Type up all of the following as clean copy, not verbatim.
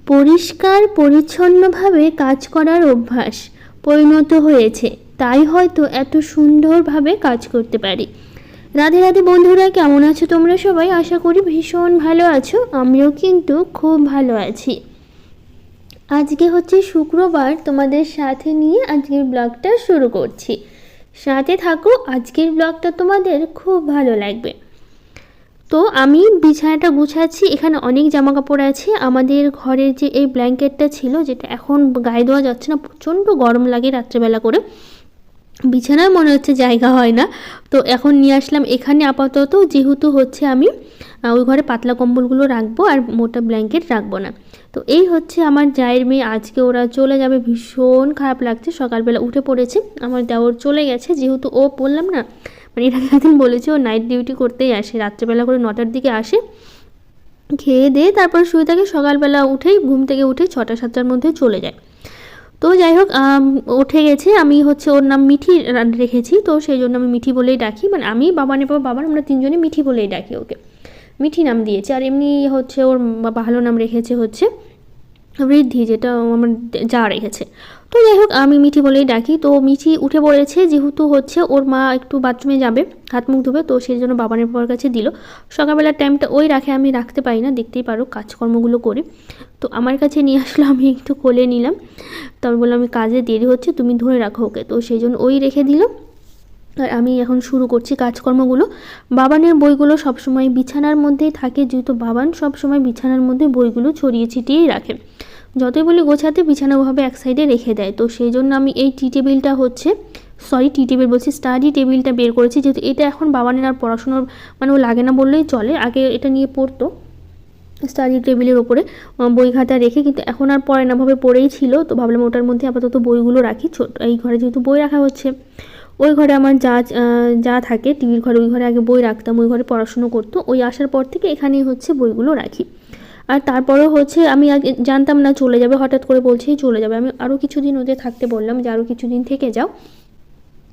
পরিষ্কার পরিচ্ছন্নভাবে কাজ করার অভ্যাস পরিণত হয়েছে, তাই হয়তো এত সুন্দরভাবে কাজ করতে পারি। রাধে রাধে বন্ধুরা, কেমন আছো তোমরা সবাই? আশা করি ভীষণ ভালো আছো। আমিও কিন্তু খুব ভালো আছি। আজকে হচ্ছে শুক্রবার, তোমাদের সাথে নিয়ে আজকের ব্লগটা শুরু করছি। সাথে থাকো, আজকের ব্লগটা তোমাদের খুব ভালো লাগবে। তো আমি বিছানাটা গুছাচ্ছি। এখানে অনেক জামা কাপড় আছে। আমাদের ঘরের যে এই ব্ল্যাঙ্কেটটা ছিল, যেটা এখন গায়ে দেওয়া যাচ্ছে না, প্রচণ্ড গরম লাগে রাত্রেবেলা করে, বিছানায় মনে হচ্ছে জায়গা হয় না। তো এখন নিয়ে আসলাম এখানে আপাতত, যেহেতু হচ্ছে আমি ওই ঘরে পাতলা কম্বলগুলো রাখবো আর মোটা ব্ল্যাঙ্কেট রাখবো না। তো এই হচ্ছে আমার জায়ের মেয়ে, আজকে ওরা চলে যাবে। ভীষণ খারাপ লাগছে। সকালবেলা উঠে পড়েছে, আমার দেওর চলে গেছে, যেহেতু ও বললাম না মানে এটা একদিন বলেছে ও নাইট ডিউটি করতেই আসে, রাত্রেবেলা করে 9টার দিকে আসে, খেয়ে দিয়ে তারপর শুয়ে থাকে, সকালবেলা উঠেই ঘুম থেকে উঠে 6টা-7টার মধ্যে চলে যায়। তো যাই হোক, উঠে গেছে। আমি হচ্ছে ওর নাম মিঠি রেখেছি, তো সেই জন্য আমি মিঠি বলেই ডাকি। মানে আমি বাবার আমরা তিনজনে মিঠি বলেই ডাকি ওকে, মিঠি নাম দিয়েছে। আর এমনি হচ্ছে ওর ভালো নাম রেখেছে হচ্ছে বৃদ্ধি, যেটা আমার যা রেখেছে। তো যাই হোক, আমি মিঠি বলেই ডাকি। তো মিঠি উঠে পড়েছে, যেহেতু হচ্ছে ওর মা একটু বাথরুমে যাবে, হাত মুখ ধুবে, তো সেই জন্য বাবানের বাবার কাছে দিল। সকালবেলার টাইমটা ওই রাখে, আমি রাখতে পারি না, দেখতেই পারো কাজকর্মগুলো করি। তো আমার কাছে নিয়ে আসলো, আমি একটু কোলে নিলাম। তো আমি বললাম আমি কাজে দেরি হচ্ছে, তুমি ধরে রাখো ওকে। তো সেই জন্য ওই রেখে দিল। আর আমি এখন শুরু করছি কাজকর্মগুলো। বাবানের বইগুলো সবসময় বিছানার মধ্যেই থাকে, যেহেতু বাবান সবসময় বিছানার মধ্যে বইগুলো ছড়িয়ে ছিটিয়েই রাখে। যতই বলি গোছাতে, বিছানাভাবে এক সাইডে রেখে দেয়। তো সেই জন্য আমি এই টি টেবিলটা বলছি, স্টাডি টেবিলটা বের করেছি, যেহেতু এটা এখন বাবানের আর পড়াশোনার মানে ও লাগে না বললেই চলে। আগে এটা নিয়ে পড়তো স্টাডি টেবিলের ওপরে বই খাতা রেখে, কিন্তু এখন আর পড়ে না, ভাবে পড়েই ছিল। তো ভাবলাম ওটার মধ্যে আপাতত বইগুলো রাখি। এই ঘরে যেহেতু বই রাখা হচ্ছে, ওই ঘরে আমার যা থাকে টিভির ঘরে, ওই ঘরে আগে বই রাখতাম, ওই ঘরে পড়াশুনো করতো। ওই আসার পর থেকে এখানেই হচ্ছে বইগুলো রাখি। আর তারপরেও হচ্ছে আমি আগে জানতাম না চলে যাবে, হঠাৎ করে বলছেই চলে যাবে। আমি আরও কিছুদিন ওদের থাকতে বললাম যে আরও কিছুদিন থেকে যাও,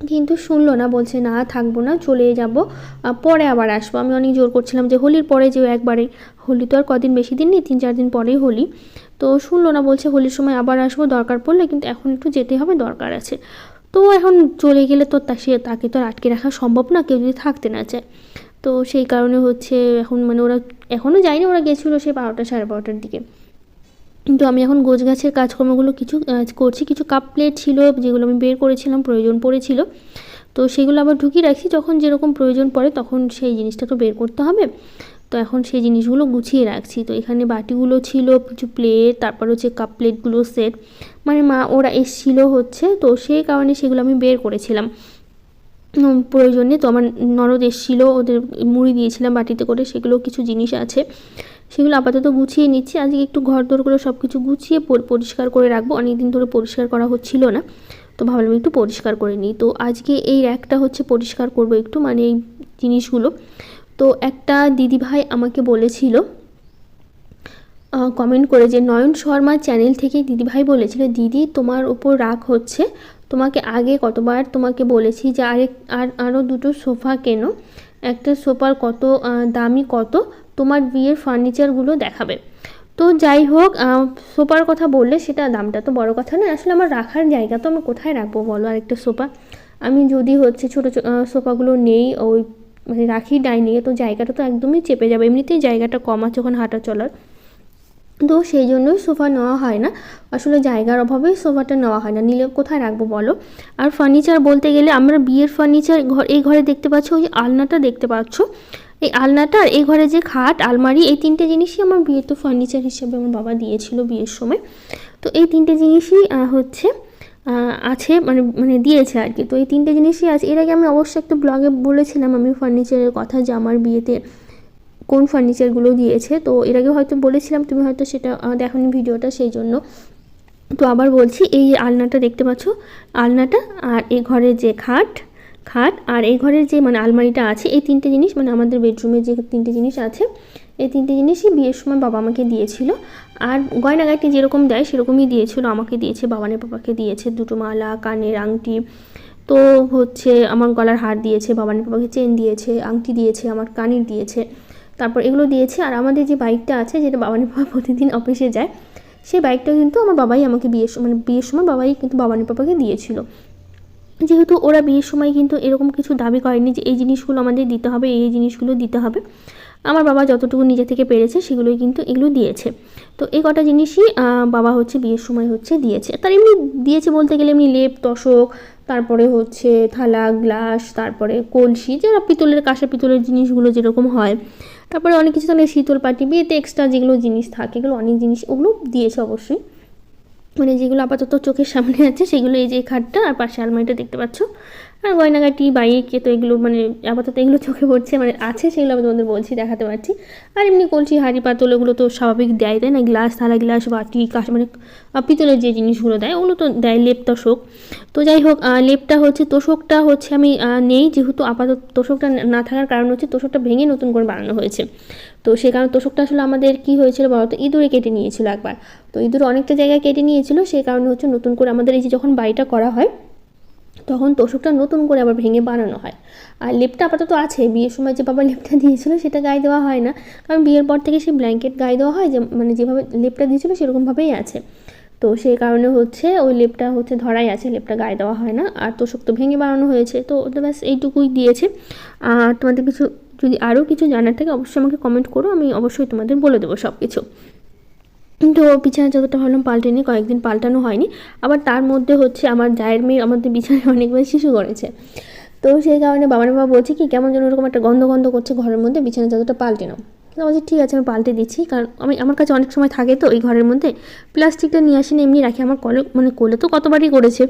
কিন্তু শুনলো না, বলছে না থাকবো না, চলে যাব, পরে আবার আসবো। আমি অনেক জোর করছিলাম যে হোলির পরে যেও একবারে, হোলি তো আর কদিন বেশি দিন নেই, 3-4 দিন পরেই হোলি। তো শুনলো না, বলছে হোলির সময় আবার আসবো দরকার পড়লে, কিন্তু এখন একটু যেতে হবে, দরকার আছে। তো এখন চলে গেলে তো তাকে তো আর আটকে রাখা সম্ভব না, কেউ যদি থাকতে না চায়। তো সেই কারণে হচ্ছে এখন মানে ওরা এখনও যায়নি, ওরা গেছিলো সেই 12টা 12:30টার দিকে। কিন্তু আমি এখন গোছগাছের কাজকর্মগুলো কিছু করছি। কিছু কাপ প্লেট ছিল যেগুলো আমি বের করেছিলাম, প্রয়োজন পড়েছিল, তো সেগুলো আবার ঢুকিয়ে রাখছি। যখন যেরকম প্রয়োজন পড়ে তখন সেই জিনিসটা তো বের করতে হবে। তো এখন সেই জিনিসগুলো গুছিয়ে রাখছি। তো এখানে বাটিগুলো ছিল, কিছু প্লেট, তারপর হচ্ছে কাপ প্লেটগুলো সেট, মানে মা ওরা এসেছিলো হচ্ছে, তো সেই কারণে সেগুলো আমি বের করেছিলাম প্রয়োজনে। তো আমার ননদ এসেছিলো, ওদের মুড়ি দিয়েছিলাম বাটিতে করে, সেগুলো কিছু জিনিস আছে, সেগুলো আপাতত গুছিয়ে নিচ্ছি। আজকে একটু ঘরদোরগুলো সব কিছু গুছিয়ে পরিষ্কার করে রাখবো, অনেকদিন ধরে পরিষ্কার করা হচ্ছিল না, তো ভাবলাম একটু পরিষ্কার করে নিই। তো আজকে এই র্যাকটা হচ্ছে পরিষ্কার করব একটু, মানে এই জিনিসগুলো। তো একটা দিদিভাই আমাকে বলেছিল কমেন্ট করে, যে নয়ন শর্মা চ্যানেল থেকে দিদিভাই বলেছিল, দিদি তোমার উপর রাগ হচ্ছে, তোমাকে আগে কতবার তোমাকে বলেছি যে আরও দুটো সোফা কেনো, একটা সোফার কত দামি কত, তোমার বিয়ের ফার্নিচারগুলো দেখাবে। তো যাই হোক, সোফার কথা বললে সেটা দামটা তো বড় কথা নয়, আসলে আমার রাখার জায়গা তো আমি কোথায় রাখবো বলো আরেকটা সোফা। আমি যদি হচ্ছে ছোটো সোফাগুলো নেই, ওই মানে রাখি ডাইনিংয়ে, তো জায়গাটা তো একদমই চেপে যাবে, এমনিতেই জায়গাটা কম আছে ওখানে হাঁটা চলার। তো সেই জন্যই সোফা নেওয়া হয় না, আসলে জায়গার অভাবেই সোফাটা নেওয়া হয় না, নিলে কোথায় রাখবো বলো। আর ফার্নিচার বলতে গেলে আমরা বিয়ের ফার্নিচার এই ঘরে দেখতে পাচ্ছ, ওই যে আলনাটা দেখতে পাচ্ছ, এই আলনাটা আর এই ঘরে যে খাট আলমারি, এই 3টে জিনিসই আমার বিয়েতে ফার্নিচার হিসেবে আমার বাবা দিয়েছিল বিয়ের সময়। তো এই 3টে জিনিসই হচ্ছে আছে, মানে দিয়েছে আর কি। তো এই 3টে জিনিসই আছে। এর আগে আমি অবশ্যই একটা ব্লগে বলেছিলাম আমি ফার্নিচারের কথা, যে আমার বিয়েতে কোন ফার্নিচারগুলো দিয়েছে। তো এর আগে হয়তো বলেছিলাম, তুমি হয়তো সেটা দেখোনি ভিডিওটা, সেই জন্য তো আবার বলছি। এই আলনাটা দেখতে পাচ্ছ, আলনাটা আর এই ঘরের যে খাট আর এই ঘরের যে মানে আলমারিটা আছে, এই 3টে জিনিস মানে আমাদের বেডরুমে যে 3টে জিনিস আছে, এই 3টে জিনিসই বিয়ের সময় বাবা আমাকে দিয়েছিল। আর গয়নাগাটি যেরকম দেয় সেরকমই দিয়েছিল, আমাকে দিয়েছে, বাবানের বাবাকে দিয়েছে 2টো মালা, কানের আংটি, তো হচ্ছে আমার গলার হার দিয়েছে, বাবানের বাবাকে চেন দিয়েছে, আংটি দিয়েছে, আমার কানের দিয়েছে, তারপর এগুলো দিয়েছে। আর আমাদের যে বাইকটা আছে, যেটা বাবানের বাবা প্রতিদিন অফিসে যায়, সেই বাইকটা কিন্তু আমার বাবাই আমাকে বিয়ের সময় বাবাই কিন্তু বাবানের পাপাকে দিয়েছিল। যেহেতু ওরা বিয়ের সময় কিন্তু এরকম কিছু দাবি করেনি যে এই জিনিসগুলো আমাদের দিতে হবে, এই জিনিসগুলো দিতে হবে। আমার বাবা যতটুকু নিজে থেকে পেরেছে সেগুলোই কিন্তু এগুলো দিয়েছে। তো এই কটা জিনিসই বাবা হচ্ছে বিয়ের সময় হচ্ছে দিয়েছে। তার এমনি দিয়েছে বলতে গেলে এমনি লেপ তোশক, তারপরে হচ্ছে থালা গ্লাস, তারপরে কলসি, যারা পিতলের কাঁসা পিতলের জিনিসগুলো যেরকম হয়, তারপরে অনেক কিছু তাহলে শীতল পাটি, বিয়েতে এক্সট্রা যেগুলো জিনিস থাকে এগুলো অনেক জিনিস ওগুলো দিয়েছে অবশ্যই। মানে যেগুলো আপাতত চোখের সামনে আছে সেগুলো এই যে খাটটা আর পাশে আলমারিটা দেখতে পাচ্ছ, আর গয়নাগাটি বাইকে, তো এগুলো মানে আপাতত এগুলো চোখে পড়ছে, মানে আছে সেগুলো আমি তোমাদের বলছি, দেখাতে পারছি। আর এমনি কলসি হাঁড়ি পাতল এগুলো তো স্বাভাবিক দেয়, তাই না? গ্লাস, থালা গ্লাস, বাটি, কাঁচ, মানে পিতলের যে জিনিসগুলো দেয় ওগুলো তো দেয়, লেপ তোশক। তো যাই হোক, লেপটা হচ্ছে, তোশকটা হচ্ছে আমি নেই, যেহেতু আপাতত তোশকটা না থাকার কারণ হচ্ছে তোশকটা ভেঙে নতুন করে বানানো হয়েছে। তো সে কারণে তোশকটা আসলে আমাদের কী হয়েছিল বলতো, ইঁদুরে কেটে নিয়েছিল একবার। তো ইঁদুরে অনেকটা জায়গায় কেটে নিয়েছিল, সেই কারণে হচ্ছে নতুন করে আমাদের এই যে যখন বাড়িটা করা হয় তখন তোশকটা নতুন করে আবার ভেঙে বানানো হয়। আর লেপটা আপাতত আছে, বিয়ের সময় যে বাবা লেপটা দিয়েছিল সেটা গায়ে দেওয়া হয় না, কারণ বিয়ের পর থেকে সেই ব্ল্যাঙ্কেট গায়ে দেওয়া হয়, যে মানে যেভাবে লেপটা দিয়েছিল সেরকমভাবেই আছে। তো সেই কারণে হচ্ছে ওই লেপটা হচ্ছে ধরাই আছে, লেপটা গায়ে দেওয়া হয় না। আর তোশক তো ভেঙে বানানো হয়েছে, তো ওটা ব্যাস এইটুকুই দিয়েছে। আর তোমাদের কিছু যদি আরও কিছু জানার থাকে অবশ্যই আমাকে কমেন্ট করো, আমি অবশ্যই তোমাদের বলে দেবো সব কিছু। তো বিছানা চাদরটা ভাবলাম পাল্টে নিই, কয়েকদিন পাল্টানো হয়নি। আবার তার মধ্যে হচ্ছে আমার জায়ের মেয়ে আমাদের বিছানায় অনেকবার শিশু করেছে, তো সেই কারণে বাবার বাবা বলছে কি কেমন যেন ওরকম একটা গন্ধ গন্ধ করছে ঘরের মধ্যে, বিছানা চাদরটা পাল্টে নাও। তো বলছি ঠিক আছে আমি পাল্টে দিচ্ছি, কারণ আমার কাছে অনেক সময় থাকে তো এই ঘরের মধ্যে, প্লাস্টিকটা নিয়ে আসি না, এমনি রাখি। আমার কোলে তো কতবারই করেছে,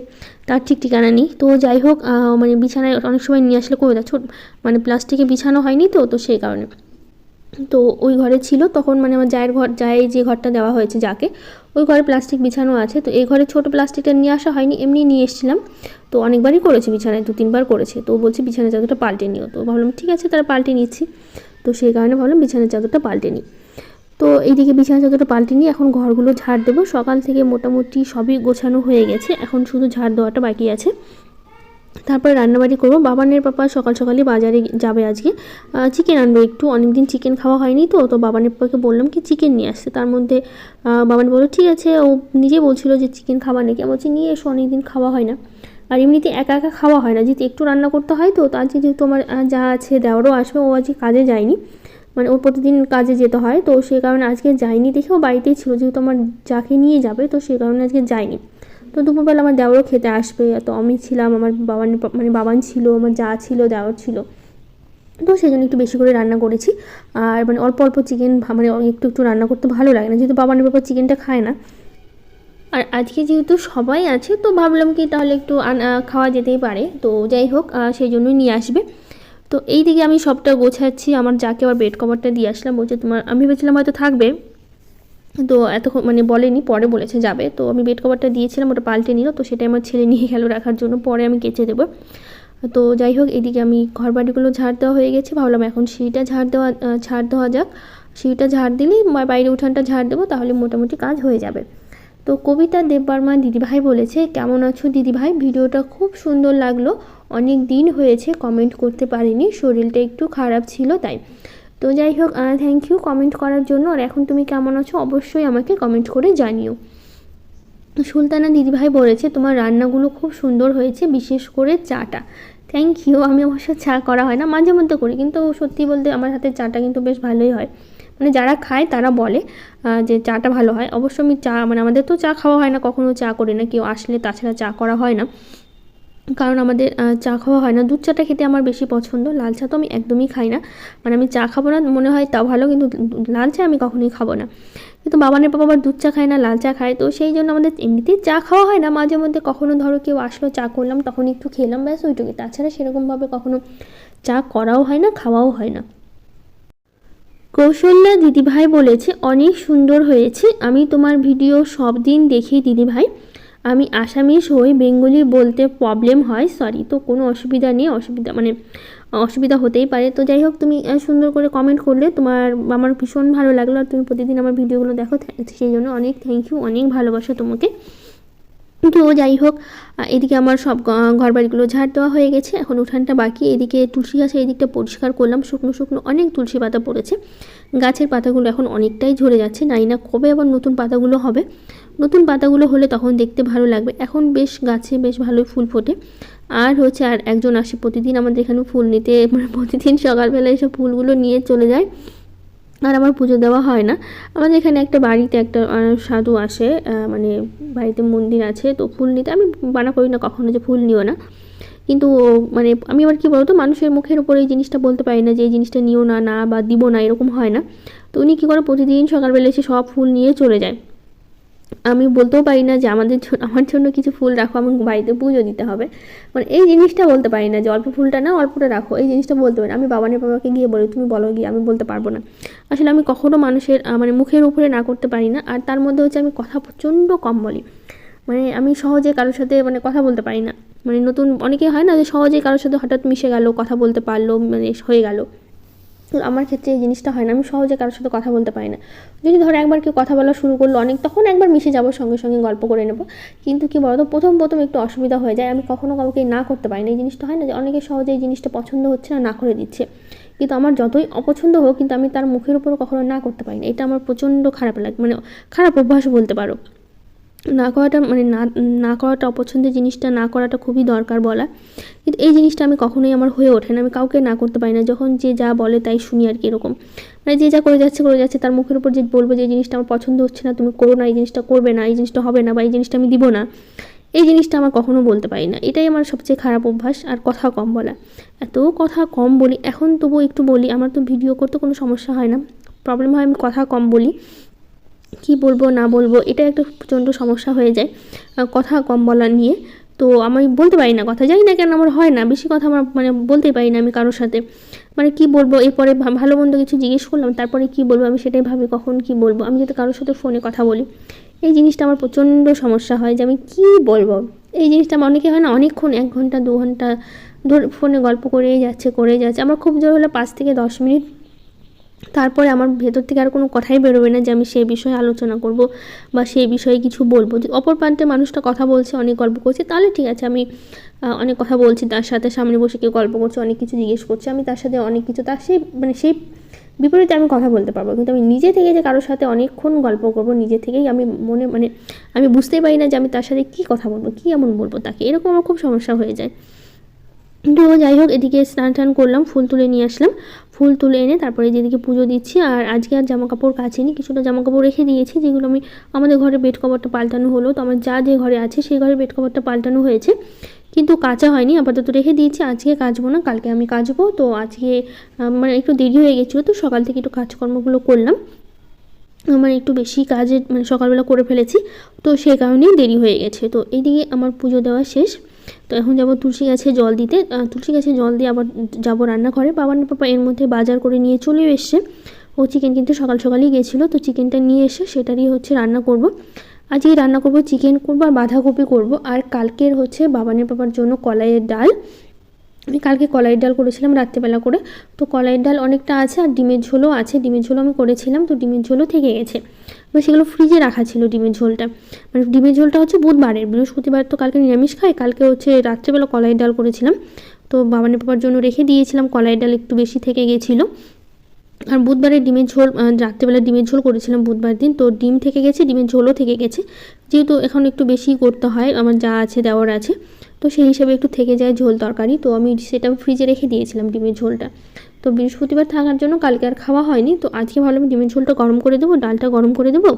তার ঠিক ঠিকানা নেই। তো যাই হোক, মানে বিছানায় অনেক সময় নিয়ে আসলে করে দেয়, মানে প্লাস্টিকে বিছানো হয়নি তো সেই কারণে। তো ওই ঘরে ছিল তখন, মানে আমার জায়ের যে ঘরটা দেওয়া হয়েছে যাকে, ওই ঘরে প্লাস্টিক বিছানো আছে। তো এই ঘরে ছোটো প্লাস্টিকটা নিয়ে আসা হয়নি, এমনি নিয়ে এসেছিলাম। তো অনেকবারই করেছে, বিছানায় 2-3 বার করেছে। তো বলছে বিছানার চাদরটা পাল্টে নিও, তো ভাবলাম ঠিক আছে তারা পাল্টে নিচ্ছি। তো সেই কারণে ভাবলাম বিছানার চাদরটা পাল্টে নিই। তো এইদিকে বিছানার চাদরটা পাল্টে নিয়ে এখন ঘরগুলো ঝাড় দেবো। সকাল থেকে মোটামুটি সবই গোছানো হয়ে গেছে, এখন শুধু ঝাড় দেওয়াটা বাকি আছে। তারপরে রান্নাবাড়ি করবো। বাবানের পাপা সকাল সকালই বাজারে যাবে আজকে, চিকেন আনবো একটু, অনেকদিন চিকেন খাওয়া হয়নি। তো বাবানের পাপাকে বললাম কি চিকেন নিয়ে আসতে, তার মধ্যে বাবান বললো ঠিক আছে, ও নিজে বলছিল যে চিকেন খাবার নাকি, আমি বলছি নিয়ে এসো, অনেকদিন খাওয়া হয় না। আর এমনিতে একা একা খাওয়া হয় না, যেহেতু একটু রান্না করতে হয়। তো আজকে যেহেতু আমার যা আছে, দেওয়ারও আসবে, ও আজকে কাজে যায়নি, মানে ও প্রতিদিন কাজে যেতে হয়, তো সেই কারণে আজকে যায়নি, দেখে ও বাড়িতেই ছিল, যেহেতু আমার যাকে নিয়ে যাবে, তো সেই কারণে আজকে যায়নি। তো দুপুরবেলা আমার দেওরও খেতে আসবে, তো আমি ছিলাম, আমার বাবান ছিল, আমার যা ছিল, দেওর ছিল, তো সেই জন্য একটু বেশি করে রান্না করেছি। আর মানে অল্প অল্প চিকেন, মানে একটু একটু রান্না করতে ভালো লাগে না, যেহেতু বাবানের বাবা চিকেনটা খায় না। আর আজকে যেহেতু সবাই আছে তো ভাবলাম কি তাহলে একটু খাওয়া যেতেই পারে, তো যাই হোক সেই জন্যই নিয়ে আসবে। তো এই দিকে আমি সবটা গোছাচ্ছি, আমার যাকে আবার বেড কভারটা দিয়ে আসলাম, বলছে তোমার, আমি ভেবেছিলাম হয়তো থাকবে, তো এতক্ষণ মানে বলেনি, পরে বলেছে যাবে। তো আমি বেড কভারটা দিয়েছিলাম, ওটা পাল্টে নিল, তো সেটা আমার ছেলে নিয়ে গেল রাখার জন্য, পরে আমি কেচে দেবো। তো যাই হোক, এদিকে আমি ঘর বাড়িগুলো ঝাড় দেওয়া হয়ে গেছে, ভাবলাম এখন সিঁড়িটা ঝাড় দেওয়া যাক। সিঁড়িটা ঝাড় দিলেই বাইরে উঠানটা ঝাড় দেবো, তাহলে মোটামুটি কাজ হয়ে যাবে। তো কবিতা দেববর্মা দিদিভাই বলেছে কেমন আছো দিদিভাই, ভিডিওটা খুব সুন্দর লাগলো, অনেক দিন হয়েছে কমেন্ট করতে পারিনি, শরীরটা একটু খারাপ ছিল তাই। তো যাই হোক, থ্যাংক ইউ কমেন্ট করার জন্য। আর এখন তুমি কেমন আছো অবশ্যই আমাকে কমেন্ট করে জানিও। সুলতানা দিদিভাই বলেছে তোমার রান্নাগুলো খুব সুন্দর হয়েছে, বিশেষ করে চাটা। Thank you. আমি অবশ্য চা করা হয় না, মাঝে মধ্যে করি, কিন্তু সত্যি বলতে আমার হাতে চাটা কিন্তু বেশ ভালোই হয়, মানে যারা খায় তারা বলে যে চাটা ভালো হয়। অবশ্য আমি চা, মানে আমাদের তো চা খাওয়া হয় না, কখনো চা করি না, কেউ আসলে তাছাড়া চা করা হয় না, কারণ আমাদের চা খাওয়া হয় না। দুধ চাটা খেতে আমার বেশি পছন্দ, লাল চা তো আমি একদমই খাই না, মানে আমি চা খাবো না মনে হয় তা ভালো, কিন্তু লাল চা আমি কখনোই খাবো না। কিন্তু বাবানের বাবা আবার দুধ চা খায় না, লাল চা খায়, তো সেই জন্য আমাদের এমনিতেই চা খাওয়া হয় না। মাঝে মধ্যে কখনো ধরো কেউ আসলো, চা করলাম, তখন একটু খেলাম, ব্যাস ওইটুকুই, তাছাড়া সেরকমভাবে কখনো চা করাও হয় না, খাওয়াও হয় না। কৌশল্যা দিদিভাই বলেছে অনেক সুন্দর হয়েছে, আমি তোমার ভিডিও সব দিন দেখি দিদিভাই, আমি আসামিস হই, বেঙ্গলি বলতে প্রবলেম হয়, সরি। তো কোনো অসুবিধা নেই, অসুবিধা হতেই পারে। তো যাই হোক, তুমি সুন্দর করে কমেন্ট করলে, আমার ভীষণ ভালো লাগলো, আর তুমি প্রতিদিন আমার ভিডিওগুলো দেখো, সেই জন্য অনেক থ্যাংক ইউ, অনেক ভালোবাসা তোমাকে। তো যাই হোক, এদিকে আমার সব ঘর বাড়িগুলো ঝাড় দেওয়া হয়ে গেছে, এখন উঠানটা বাকি। এদিকে তুলসী গাছের এদিকটা পরিষ্কার করলাম, শুকনো শুকনো অনেক তুলসী পাতা পড়েছে। গাছের পাতাগুলো এখন অনেকটাই ঝরে যাচ্ছে, জানি না কবে আবার নতুন পাতাগুলো হবে। নতুন পাতাগুলো হলে তখন দেখতে ভালো লাগবে। এখন বেশ গাছে বেশ ভালোই ফুল ফোটে। আর হচ্ছে আর একজন আসে প্রতিদিন আমাদের এখানে ফুল নিতে, মানে প্রতিদিন সকালবেলা এসব ফুলগুলো নিয়ে চলে যায়, আর আমার পুজো দেওয়া হয় না। আমাদের এখানে একটা বাড়িতে একটা সাধু আসে, মানে বাড়িতে মন্দির আছে, তো ফুল নিতে আমি মানা করি না কখনো যে ফুল নিও না, কিন্তু মানে আমি আবার কী বলতো, মানুষের মুখের উপর এই জিনিসটা বলতে পারি না যে এই জিনিসটা নিও না, না বা দিব না, এরকম হয় না। তো উনি কী করে প্রতিদিন সকালবেলা এসে সব ফুল নিয়ে চলে যায়। আমি বলতেও পারি না যে আমার জন্য কিছু ফুল রাখো, আমাকে বাড়িতে পুজো দিতে হবে, মানে এই জিনিসটা বলতে পারি না যে অল্প ফুলটা না অল্পটা রাখো, এই জিনিসটা বলতে পারি না। আমি বাবাকে গিয়ে বলি তুমি বলো গিয়ে, আমি বলতে পারবো না। আসলে আমি কখনো মানুষের মানে মুখের উপরে না করতে পারি না। আর তার মধ্যে হচ্ছে আমি কথা প্রচণ্ড কম বলি, মানে আমি সহজে কারোর সাথে মানে কথা বলতে পারি না। মানে নতুন অনেকে হয় না যে সহজে কারোর সাথে হঠাৎ মিশে গেল, কথা বলতে পারলো, মানে হয়ে গেল। তো আমার ক্ষেত্রে এই জিনিসটা হয় না, আমি সহজে কারোর সাথে কথা বলতে পারি না। যদি ধরো একবার কেউ কথা বলা শুরু করলো অনেক, তখন একবার মিশে যাবো, সঙ্গে সঙ্গে গল্প করে নেবো। কিন্তু কী বলতো, প্রথম একটু অসুবিধা হয়ে যায়, আমি কখনো কাউকে না করতে পারি না। এই জিনিসটা হয় না যে অনেকে সহজে এই জিনিসটা পছন্দ হচ্ছে না, না করে দিচ্ছে, কিন্তু আমার যতই অপছন্দ হোক, কিন্তু আমি তার মুখের উপর কখনো না করতে পারি না। এটা আমার প্রচণ্ড খারাপ লাগে, মানে খারাপ অভ্যাস বলতে পারো। না করাটা মানে না করাটা অপছন্দের জিনিসটা না করাটা খুবই দরকার বলা, কিন্তু এই জিনিসটা আমি কখনোই আমার হয়ে ওঠে না। আমি কাউকে না করতে পারি না, যখন যে যা বলে তাই শুনি আর কি, এরকম মানে যে যা করে যাচ্ছে তার মুখের উপর যে বলবো যে এই জিনিসটা আমার পছন্দ হচ্ছে না, তুমি করো না, এই জিনিসটা করবে না, এই জিনিসটা হবে না, বা এই জিনিসটা আমি দিব না, এই জিনিসটা আমার কখনো বলতে পারি না। এটাই আমার সবচেয়ে খারাপ অভ্যাস। আর কথা কম বলা, এত কথা কম বলি এখন, তবু একটু বলি। আমার তো ভিডিও করতে কোনো সমস্যা হয় না, প্রবলেম হয় আমি কথা কম বলি, কি বলবো না বলবো এটা একটা প্রচণ্ড সমস্যা হয়ে যায় কথা কম বলা নিয়ে। তো আমি বলতে পারি না কথা, জানি না কেন আমার হয় না, বেশি কথা আমার মানে বলতেই পারি না আমি কারোর সাথে। মানে কি বলবো, এরপরে ভালো মন্দ কিছু জিজ্ঞেস করলাম, তারপরে কি বলবো আমি সেটাই ভাবি কখন কি বলবো। আমি যদি কারোর সাথে ফোনে কথা বলি, এই জিনিসটা আমার প্রচণ্ড সমস্যা হয় যে আমি কি বলবো। এই জিনিসটা আমার অনেকে হয় না, অনেকক্ষণ 1 ঘন্টা 2 ঘন্টা ধরে ফোনে গল্প করেই যাচ্ছে। আমার খুব জোর হলে 5 থেকে 10 মিনিট, তারপরে আমার ভেতর থেকে আর কোনো কথাই বেরোবে না যে আমি সেই বিষয়ে আলোচনা করব বা সেই বিষয়ে কিছু বলবো। যে অপর প্রান্তে মানুষটা কথা বলছে, অনেক গল্প করছে, তাহলে ঠিক আছে, আমি অনেক কথা বলছি তার সাথে, সামনে বসে কেউ গল্প করছে, অনেক কিছু জিজ্ঞেস করছে, আমি তার সাথে অনেক কিছু, তার সেই মানে সেই বিপরীতে আমি কথা বলতে পারবো। কিন্তু আমি নিজে থেকে যে কারোর সাথে অনেকক্ষণ গল্প করবো, নিজে থেকেই আমি মানে আমি বুঝতেই পারি না যে আমি তার সাথে কী কথা বলবো, কী এমন বলবো তাকে, এরকম আমার খুব সমস্যা হয়ে যায়। তো যাই হোক, এদিকে স্নান টান করলাম, ফুল তুলে নিয়ে আসলাম, ফুল তুলে এনে তারপরে যেদিকে পুজো দিচ্ছি। আর আজকে আর জামা কাপড় কাচিনি, কিছুটা জামা কাপড় রেখে দিয়েছি, যেগুলো আমি আমাদের ঘরে বেড কভারটা পাল্টানো হলো, তো আমার যা যে ঘরে আছে সেই ঘরে বেড কভারটা পাল্টানো হয়েছে, কিন্তু কাচা হয়নি, আপাতত রেখে দিয়েছি। আজকে কাচবো না, কালকে আমি কাচবো। তো আজকে মানে একটু দেরি হয়ে গেছিলো, তো সকাল থেকে একটু কাজকর্মগুলো করলাম, মানে একটু বেশি কাজে মানে সকালবেলা করে ফেলেছি, তো সেই কারণেই দেরি হয়ে গেছে। তো এইদিকে আমার পুজো দেওয়া শেষ, তো এখন যাবো তুলসী গাছে জল দিতে। তুলসী গাছে জল দিয়ে আবার যাবো রান্নাঘরে। বাবার পাপা এর মধ্যে বাজার করে নিয়ে চলেও এসছে, ও চিকেন কিনতে সকাল সকালই গেছিলো, তো চিকেনটা নিয়ে এসে সেটারই হচ্ছে রান্না করব। আজকে রান্না করব চিকেন করবো আর বাঁধাকপি করব। আর কালকের হচ্ছে বাবানের পাপার জন্য কলাইয়ের ডাল, আমি কালকে কলাইয়ের ডাল করেছিলাম রাত্রেবেলা করে, তো কলাইয়ের ডাল অনেকটা আছে, আর ডিমের ঝোলও আছে, ডিমের ঝোলও আমি করেছিলাম, তো ডিমের ঝোলও থেকে গেছে, এবার সেগুলো ফ্রিজে রাখা ছিল ডিমের ঝোলটা। মানে ডিমের ঝোলটা হচ্ছে বুধবারের, বৃহস্পতিবার তো কালকে নিরামিষ খাই, কালকে হচ্ছে রাত্রেবেলা কলাইয়ের ডাল করেছিলাম, তো বাবানের পাপার জন্য রেখে দিয়েছিলাম, কলাইয়ের ডাল একটু বেশি থেকে গেছিলো। আর বুধবারের ডিমের ঝোল, রাত্রেবেলা ডিমের ঝোল করেছিলাম বুধবার দিন, তো ডিম থেকে গেছে, ডিমের ঝোলও থেকে গেছে, যেহেতু এখন একটু বেশি করতে হয়, আমার যা আছে দেওয়ার আছে, তো সেই হিসাবে একটু থেকে যায় ঝোল তরকারি, তো আমি সেটা ফ্রিজে রেখে দিয়েছিলাম ডিমের ঝোলটা। তো বৃহস্পতিবার থাকার জন্য কালকে আর খাওয়া হয়নি, তো আজকে ভাবলাম ডিমের ঝোলটা গরম করে দেবো, ডালটা গরম করে দেবো,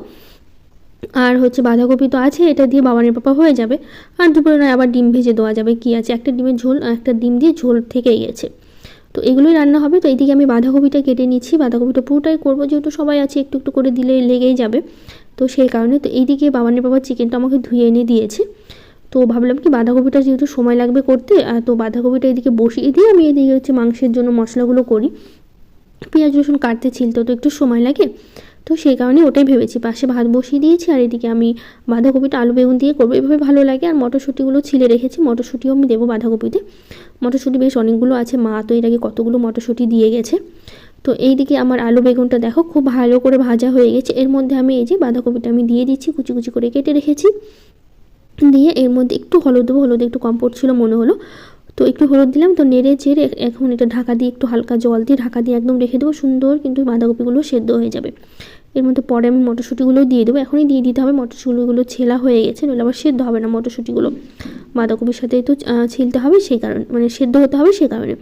আর হচ্ছে বাঁধাকপি তো আছে, এটা দিয়ে বাবানের পাপা হয়ে যাবে। আর দুপুরে নয় আবার ডিম ভেজে দেওয়া যাবে, কি আছে, একটা ডিমের ঝোল, একটা ডিম দিয়ে ঝোল থেকেই গেছে, তো এগুলোই রান্না হবে। তো এইদিকে আমি বাঁধাকপিটা কেটে নিচ্ছি, বাঁধাকপিটা পুরোটাই করবো, যেহেতু সবাই আছে একটু একটু করে দিলে লেগেই যাবে, তো সেই কারণে। তো এইদিকে বাবানের বাবা চিকেনটা আমাকে ধুয়ে এনে দিয়েছে, তো ভাবলাম কি বাঁধাকপিটা যেহেতু সময় লাগবে করতে, তো বাঁধাকপিটা এদিকে বসিয়ে দিয়ে আমি এদিকে হচ্ছে মাংসের জন্য মশলাগুলো করি, পেঁয়াজ রসুন কাটতে ছিলতেও তো একটু সময় লাগে, তো সেই কারণে ওটাই ভেবেছি। পাশে ভাত বসিয়ে দিয়েছি, আর এদিকে আমি বাঁধাকপিটা আলু বেগুন দিয়ে করবো, এভাবে ভালো লাগে। আর মটরশুঁটিগুলো ছিলে রেখেছি, মটরশুঁটিও আমি দেবো বাঁধাকপিতে, মটরশুঁটি বেশ অনেকগুলো আছে, মা তো এর আগে কতগুলো মটরশুঁটি দিয়ে গেছে। তো এইদিকে আমার আলু বেগুনটা দেখো খুব ভালো করে ভাজা হয়ে গেছে, এর মধ্যে আমি এই যে বাঁধাকপিটা আমি দিয়ে দিচ্ছি, কুচি কুচি করে কেটে রেখেছি। দিয়ে এর মধ্যে একটু হলুদ দেবো, হলুদ একটু কম পড়ছিল মনে হলো, তো একটু হলুদ দিলাম। তো নেড়ে চেড়ে এখন এটা ঢাকা দিয়ে একটু হালকা জল দিয়ে ঢাকা দিয়ে একদম রেখে দেবো, সুন্দর কিন্তু বাঁধাকপিগুলো সেদ্ধ হয়ে যাবে। এর মধ্যে পরে আমি মটরশুঁটিগুলো দিয়ে দেবো, এখনই দিয়ে দিতে হবে, মটরশুঁটিগুলো ছেলা হয়ে গেছে, নইলে আবার সেদ্ধ হবে না মটরশুঁটিগুলো, বাঁধাকপির সাথেই তো ছিলতে হবে সেই কারণে, মানে সেদ্ধ হতে হবে সেই কারণে।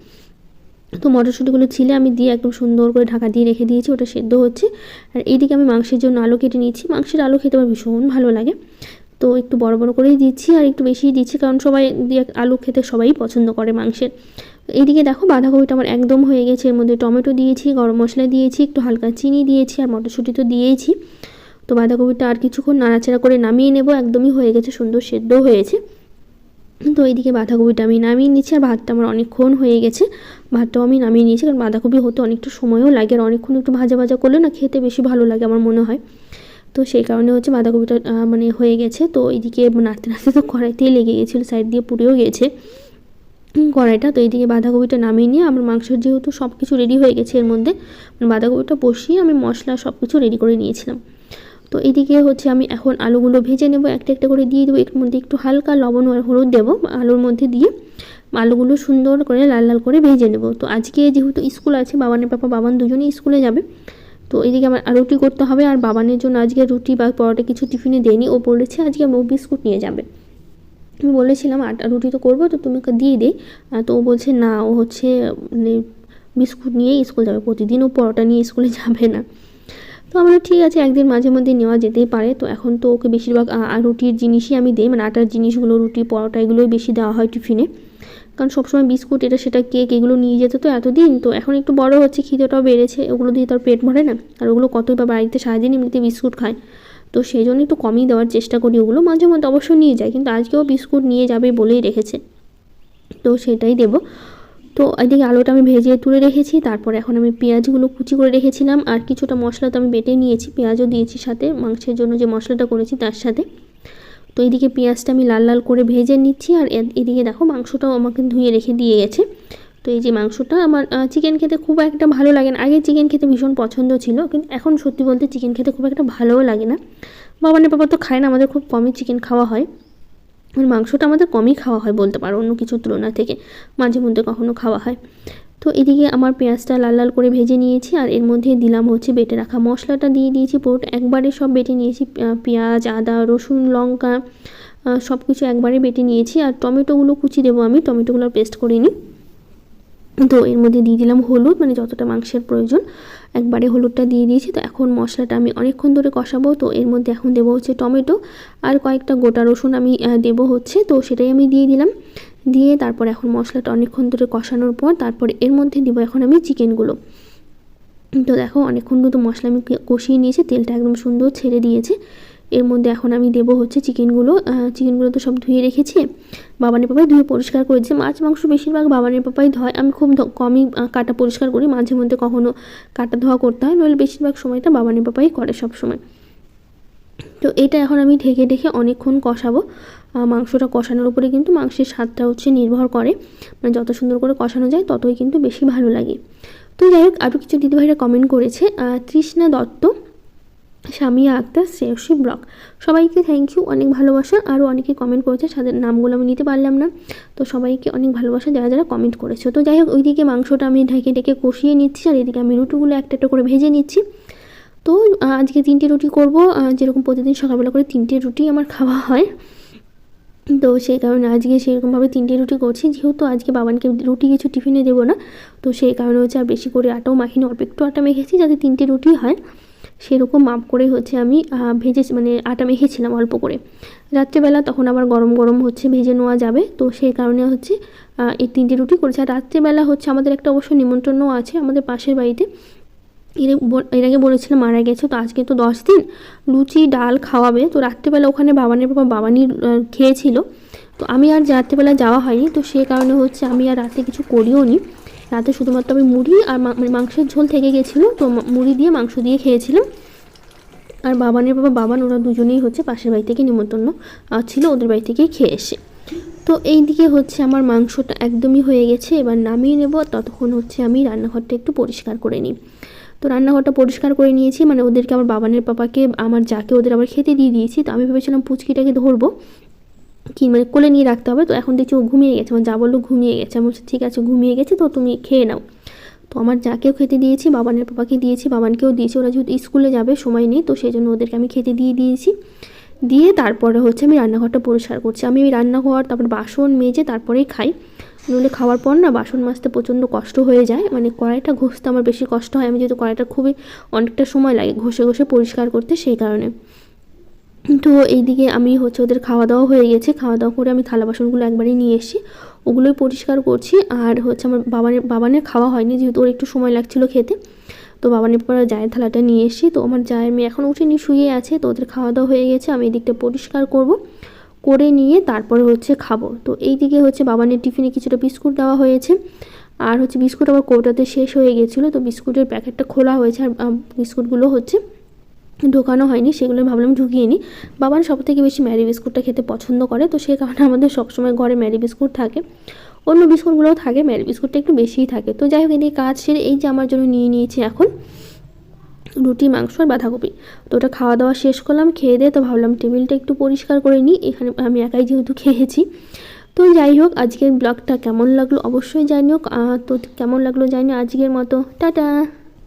তো মটরশুঁটিগুলো ছিলে আমি দিয়ে একদম সুন্দর করে ঢাকা দিয়ে রেখে দিয়েছি, ওটা সেদ্ধ হচ্ছে। আর এইদিকে আমি মাংসের জন্য আলু কেটে নিয়েছি, মাংসের আলু খেতে আমার ভীষণ ভালো লাগে, তো একটু বড় বড় করেই দিচ্ছি আর একটু বেশিই দিচ্ছি, কারণ সবাই দিয়ে আলু খেতে সবাই পছন্দ করে মাংসের। এইদিকে দেখো বাঁধাকপিটা আমার একদম হয়ে গেছে, এর মধ্যে টমেটো দিয়েছি, গরম মশলা দিয়েছি, একটু হালকা চিনি দিয়েছি আর মটরশুঁটি তো দিয়েইছি। তো বাঁধাকপিটা আর কিছুক্ষণ নাড়াচাড়া করে নামিয়ে নেব, একদমই হয়ে গেছে, সুন্দর সেদ্ধ হয়েছে। তো এইদিকে বাঁধাকপিটা আমি নামিয়ে নিচ্ছি, আর ভাতটা আমার অনেকক্ষণ হয়ে গেছে, ভাতটাও আমি নামিয়ে নিয়েছি, কারণ বাঁধাকপি হতে অনেকটা সময়ও লাগে, আর অনেকক্ষণ একটু ভাজা ভাজা করলে না খেতে বেশি ভালো লাগে আমার মনে হয়। তো সেই কারণে হচ্ছে বাঁধাকপিটা মানে হয়ে গেছে। তো এইদিকে নাড়তে নাড়তে তো কড়াইতেই লেগে গেছিলো, সাইড দিয়ে পুড়েও গেছে কড়াইটা। তো এইদিকে বাঁধাকপিটা নামিয়ে নিয়ে আমার মাংসের যেহেতু সব কিছু রেডি হয়ে গেছে, এর মধ্যে বাঁধাকপিটা বসিয়ে আমি মশলা সব কিছু রেডি করে নিয়েছিলাম। তো এদিকে হচ্ছে আমি এখন আলুগুলো ভেজে নেব, একটা একটা করে দিয়ে দেবো, এর মধ্যে একটু হালকা লবণ আর হলুদ দেবো আলুর মধ্যে দিয়ে, আলুগুলো সুন্দর করে লাল লাল করে ভেজে নেব। তো আজকে যেহেতু স্কুল আছে, বাবানের পাপা বাবান দুজনেই স্কুলে যাবে, তো এদিকে আমার রুটি করতে হবে, আর বাবানের জন্য আজকে রুটি বা পরোটা কিছু টিফিনে দেয়নি, ও বলেছে আজকে ও বিস্কুট নিয়ে যাবে। আমি বলেছিলাম আটা রুটি তো করবো, তো তুমি দিয়ে দিই, তো ও বলছে না, ও হচ্ছে মানে বিস্কুট নিয়েই স্কুল যাবে, প্রতিদিন ও পরোটা নিয়ে স্কুলে যাবে না। তো আমরা ঠিক আছে, একদিন মাঝে মধ্যে নেওয়া যেতেই পারে। তো এখন তো ওকে বেশিরভাগ রুটির জিনিসই আমি দিই, মানে আটার জিনিসগুলো, রুটি পরোটা এগুলোই বেশি দেওয়া হয় টিফিনে, কারণ সবসময় বিস্কুট এটা সেটা কেক এগুলো নিয়ে যেত তো এতদিন, তো এখন একটু বড় হচ্ছে, খিদেটাও বেড়েছে, ওগুলো দিয়ে তার পেট ভরে না, আর ওগুলো কতই বা বাড়িতে সারাদিন এমনিতে বিস্কুট খায়, তো সেই জন্য একটু কমই দেওয়ার চেষ্টা করি, ওগুলো মাঝে মধ্যে অবশ্য নিয়ে যায়, কিন্তু আজকেও বিস্কুট নিয়ে যাবে বলেই রেখেছে, তো সেটাই দেবো। তো এদিকে আলুটা আমি ভেজে তুলে রেখেছি, তারপর এখন আমি পেঁয়াজগুলো কুচি করে রেখেছিলাম, আর কিছুটা মশলা তো আমি বেটে নিয়েছি, পেঁয়াজও দিয়েছি সাথে, মাংসের জন্য যে মশলাটা করেছি তার সাথে। তো এইদিকে পেঁয়াজটা আমি লাল লাল করে ভেজে নিচ্ছি, আর এদিকে দেখো মাংসটাও আমাকে ধুয়ে রেখে দিয়ে গেছে। তো এই যে মাংসটা আমার চিকেন খেতে খুব একটা ভালো লাগে না, আগে চিকেন খেতে ভীষণ পছন্দ ছিল, কিন্তু এখন সত্যি বলতে চিকেন খেতে খুব একটা ভালোও লাগে না, বাবানের বাবা তো খায় না, আমাদের খুব কমই চিকেন খাওয়া হয়, মাংসটা আমাদের কমই খাওয়া হয় বলতে পারো অন্য কিছুর তুলনা থেকে, মাঝে মধ্যে কখনো খাওয়া হয়। তো এদিকে আমার পেঁয়াজটা লাল লাল করে ভেজে নিয়েছি, আর এর মধ্যে দিলাম হচ্ছে বেটে রাখা মশলাটা দিয়ে দিয়েছি, পুরোটা একবারে সব বেটে নিয়েছি, পেঁয়াজ আদা রসুন লঙ্কা সব কিছু একবারে বেটে নিয়েছি, আর টমেটোগুলো কুচি দেবো আমি, টমেটোগুলো পেস্ট করে নিই। তো এর মধ্যে দিয়ে দিলাম হলুদ, মানে যতটা মাংসের প্রয়োজন একবারে হলুদটা দিয়ে দিয়েছি। তো এখন মশলাটা আমি অনেকক্ষণ ধরে কষাবো, তো এর মধ্যে এখন দেবো হচ্ছে টমেটো আর কয়েকটা গোটা রসুন আমি দেবো হচ্ছে, তো সেটাই আমি দিয়ে দিলাম, দিয়ে তারপর এখন মশলাটা অনেকক্ষণ ধরে কষানোর পর তারপরে এর মধ্যে দিব এখন আমি চিকেনগুলো। তো দেখো অনেকক্ষণ কিন্তু মশলা আমি কষিয়ে নিয়েছি, তেলটা একদম সুন্দর ছেড়ে দিয়েছে। এর মধ্যে এখন আমি দেবো হচ্ছে চিকেনগুলো তো সব ধুয়ে রেখেছি, বাবানের পাপাই ধুয়ে পরিষ্কার করেছে, মাছ মাংস বেশিরভাগ বাবানের পাপাই ধোয়, আমি খুব কমই কাটা পরিষ্কার করি, মাঝে মধ্যে কখনো কাটা ধোয়া করতে হয়, নইলে বেশিরভাগ সময়টা বাবানের পাপাই করে সব সময়। তো এটা এখন আমি ঢেকে ঢেকে অনেকক্ষণ কষাবো, মাংসটা কষানোর উপরে কিন্তু মাংসের স্বাদটা হচ্ছে নির্ভর করে, মানে যত সুন্দর করে কষানো যায় ততই কিন্তু বেশি ভালো লাগে। তো যাই হোক, আরও কিছু দিদিভাইরা কমেন্ট করেছে, তৃষ্ণা দত্ত, সামিয়া আক্তার, শ্রেয়সী ব্লগ, সবাইকে থ্যাংক ইউ, অনেক ভালোবাসা। আরও অনেকে কমেন্ট করেছে, তাদের নামগুলো আমি নিতে পারলাম না, তো সবাইকে অনেক ভালোবাসা যারা যারা কমেন্ট করেছে। তো যাই হোক, ওইদিকে মাংসটা আমি ঢেকে ঢেকে কষিয়ে নিচ্ছি, আর এদিকে আমি রুটিগুলো একটা একটা করে ভেজে নিচ্ছি। তো আজকে 3টে রুটি করব, যেরকম প্রতিদিন সকালবেলা করে 3টে রুটি আমার খাওয়া হয়, তো সেই কারণে আজকে সেরকমভাবে 3টে রুটি করছি, যেহেতু আজকে বাবানকে রুটি কিছু টিফিনে দেবো না, তো সেই কারণে হচ্ছে আর বেশি করে আটাও মাখিনি, অল্প একটু আটা মেখেছি যাতে 3টে রুটি হয়, সেরকম মাপ করে হচ্ছে আমি মানে আটা মেখেছিলাম অল্প করে, রাত্রেবেলা তখন আবার গরম গরম হচ্ছে ভেজে নেওয়া যাবে, তো সেই কারণে হচ্ছে এই 3টে রুটি করেছি। আর রাত্রেবেলা হচ্ছে আমাদের একটা অবশ্য নিমন্ত্রণও আছে আমাদের পাশের বাড়িতে, এর আগে বলেছিলাম মারা গেছে, তো আজকে তো 10 দিন, লুচি ডাল খাওয়াবে, তো রাত্রেবেলা ওখানে বাবানের বাবা বাবানি খেয়েছিল, তো আমি আর রাত্রেবেলা যাওয়া হয়নি, তো সেই কারণে হচ্ছে আমি আর রাতে কিছু করিও নি, রাতে শুধুমাত্র আমি মুড়ি আর মানে মাংসের ঝোল থেকে গেছিলো, তো মুড়ি দিয়ে মাংস দিয়ে খেয়েছিলাম, আর বাবানের বাবান ওরা দুজনেই হচ্ছে পাশের বাড়ি থেকে নিমন্ত্রণ ছিল, ওদের বাড়ি থেকেই খেয়ে এসে। তো এই দিকে হচ্ছে আমার মাংসটা একদমই হয়ে গেছে, এবার নামিয়ে নেব, ততক্ষণ হচ্ছে আমি রান্নাঘরটা একটু পরিষ্কার করে নিই। তো রান্নাঘরটা পরিষ্কার করে নিয়েছি, মানে ওদেরকে আমার বাবানের পাপাকে আমার যাকে ওদের আবার খেতে দিয়ে দিয়েছি, তো আমি ভেবেছিলাম পুচকিটাকে ধরবো, কি মানে কোলে নিয়ে রাখতে হবে। তো এখন দেখছি ও ঘুমিয়ে গেছে, আমার যা বললো ঘুমিয়ে গেছে। আমি বলছি ঠিক আছে ঘুমিয়ে গেছে তো তুমি খেয়ে নাও। তো আমার যাকেও খেতে দিয়েছি, বাবানের পাপাকে দিয়েছি, বাবানকেও দিয়েছি। ওরা যেহেতু স্কুলে যাবে সময় নেই, তো সেই জন্য ওদেরকে আমি খেতে দিয়েছি। দিয়ে তারপরে হচ্ছে আমি রান্নাঘরটা পরিষ্কার করছি। আমি ওই রান্নাঘর তারপর বাসন মেজে তারপরেই খাই, নইলে খাওয়ার পর না বাসন মাজতে প্রচণ্ড কষ্ট হয়ে যায়, মানে কড়াইটা ঘষতে আমার বেশি কষ্ট হয়। আমি যেহেতু কড়াইটা খুবই অনেকটা সময় লাগে ঘষে ঘষে পরিষ্কার করতে, সেই কারণে। তো এইদিকে আমি হচ্ছে ওদের খাওয়া দাওয়া হয়ে গেছে, খাওয়া দাওয়া করে আমি থালা বাসনগুলো একবারেই নিয়ে এসেছি, ওগুলোই পরিষ্কার করছি। আর হচ্ছে আমার বাবানের খাওয়া হয়নি, যেহেতু ওর একটু সময় লাগছিলো খেতে। তো বাবানের পরে জায়ের থালাটা নিয়ে এসেছি। তো আমার জায়ের মেয়ে এখন উঠেনি, শুয়ে আছে। তো ওদের খাওয়া দাওয়া হয়ে গেছে, আমি এদিকটা পরিষ্কার করব, করে নিয়ে তারপরে হচ্ছে খাবো। তো এইদিকে হচ্ছে বাবানের টিফিনে কিছুটা বিস্কুট দেওয়া হয়েছে, আর হচ্ছে বিস্কুট আমার কৌটাতে শেষ হয়ে গেছিলো, তো বিস্কুটের প্যাকেটটা খোলা হয়েছে, আর বিস্কুটগুলো হচ্ছে ঢোকানো হয়নি, সেগুলো ভাবলাম ঢুকিয়ে নিই। বাবার সব থেকে বেশি ম্যারি বিস্কুটটা খেতে পছন্দ করে, তো সেই কারণে আমাদের সবসময় ঘরে ম্যারি বিস্কুট থাকে। অন্য বিস্কুটগুলোও থাকে, ম্যারি বিস্কুটটা একটু বেশিই থাকে। তো যাই হোক, এদিকে কাজ সেরে এই যে আমার জন্য নিয়ে নিয়েছি এখন রুটি, মাংস আর বাঁধাকপি। তো ওটা খাওয়া দাওয়া শেষ করলাম, খেয়ে দিয়ে তো ভাবলাম টেবিলটা একটু পরিষ্কার করে নিই, এখানে আমি একাই যেহেতু খেয়েছি। তো যাই হোক, আজকের ব্লগটা কেমন লাগলো অবশ্যই জানিও। তো কেমন লাগলো জানি, আজকের মতো টাটা।